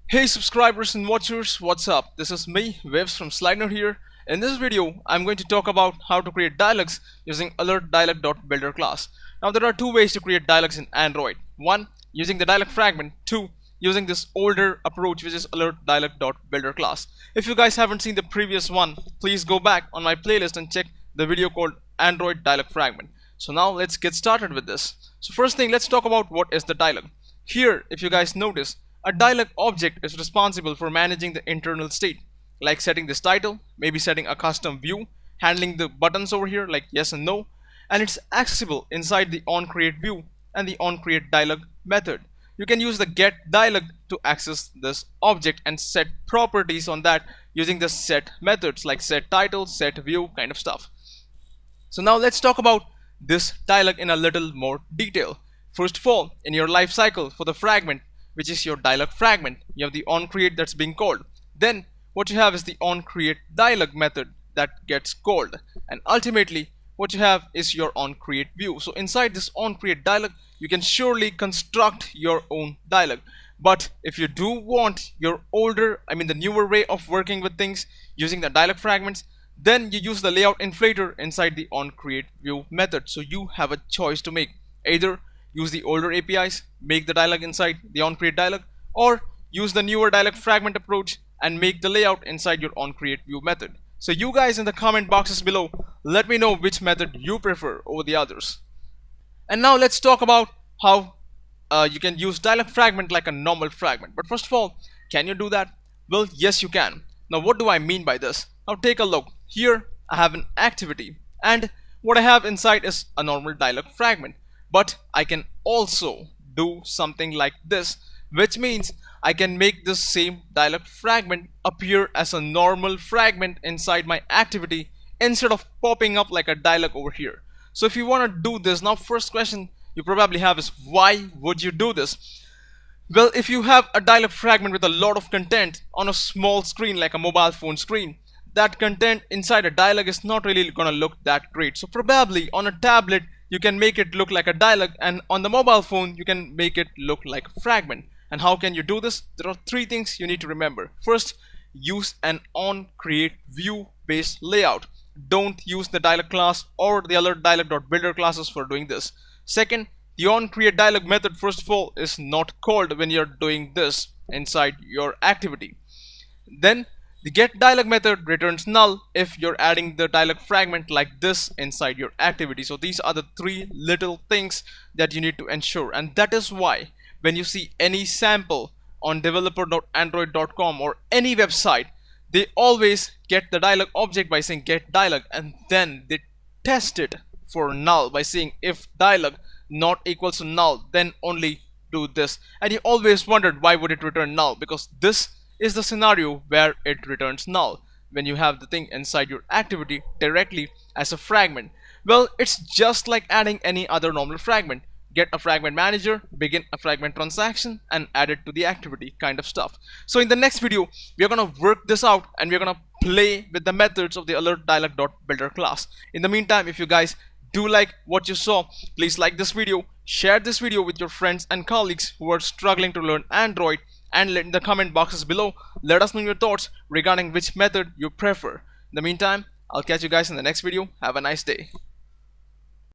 Hey subscribers and watchers, what's up? This is me, Waves from Slider here. In this video, I'm going to talk about how to create dialogues using alert-dialog.builder class. Now there are two ways to create dialogues in Android. One, using the dialog fragment. Two, using this older approach which is alert-dialog.builder class. If you guys haven't seen the previous one, please go back on my playlist and check the video called Android dialog fragment. So now let's get started with this. So first thing, let's talk about what is the dialog. Here, if you guys notice, a dialog object is responsible for managing the internal state, like setting this title, maybe setting a custom view, handling the buttons over here like yes and no, and it's accessible inside the onCreateView and the onCreateDialog method. You can use the getDialog to access this object and set properties on that using the set methods like setTitle, setView kind of stuff. So now let's talk about this dialog in a little more detail. First of all, in your life cycle for the fragment, which is your dialog fragment, you have the onCreate that's being called. Then what you have is the onCreateDialog method that gets called, and ultimately what you have is your onCreateView. So inside this onCreateDialog, you can surely construct your own dialog. But if you do want your the newer way of working with things using the dialog fragments, then you use the layout inflator inside the onCreateView method. So you have a choice to make. Either use the older APIs, make the dialog inside the onCreateDialog, or use the newer dialog fragment approach and make the layout inside your onCreateView method. So you guys in the comment boxes below, let me know which method you prefer over the others. And now let's talk about how you can use dialog fragment like a normal fragment. But first of all, can you do that? Well, yes you can. Now what do I mean by this? Now take a look. Here I have an activity, and what I have inside is a normal dialog fragment. But I can also do something like this, which means I can make this same dialog fragment appear as a normal fragment inside my activity instead of popping up like a dialog over here. So if you want to do this, now first question you probably have is, why would you do this? Well, if you have a dialog fragment with a lot of content on a small screen like a mobile phone screen, that content inside a dialog is not really gonna look that great. So probably on a tablet you can make it look like a dialog, and on the mobile phone you can make it look like a fragment. And how can you do this? There are three things you need to remember. First, use an onCreateView based layout. Don't use the dialog class or the alert dialog.builder classes for doing this. Second, the onCreateDialog method first of all is not called when you're doing this inside your activity. Then the getDialog method returns null if you're adding the dialog fragment like this inside your activity. So these are the three little things that you need to ensure, and that is why when you see any sample on developer.android.com or any website, they always get the dialog object by saying getDialog, and then they test it for null by saying if dialog not equals to null, then only do this. And you always wondered why would it return null, because this is the scenario where it returns null when you have the thing inside your activity directly as a fragment. Well, it's just like adding any other normal fragment. Get a fragment manager, begin a fragment transaction, and add it to the activity kind of stuff. So in the next video, we are gonna work this out and we're gonna play with the methods of the alert-dialog.builder class. In the meantime, if you guys do like what you saw, please like this video, share this video with your friends and colleagues who are struggling to learn Android, and in the comment boxes below let us know your thoughts regarding which method you prefer. In the meantime, I'll catch you guys in the next video. Have a nice day.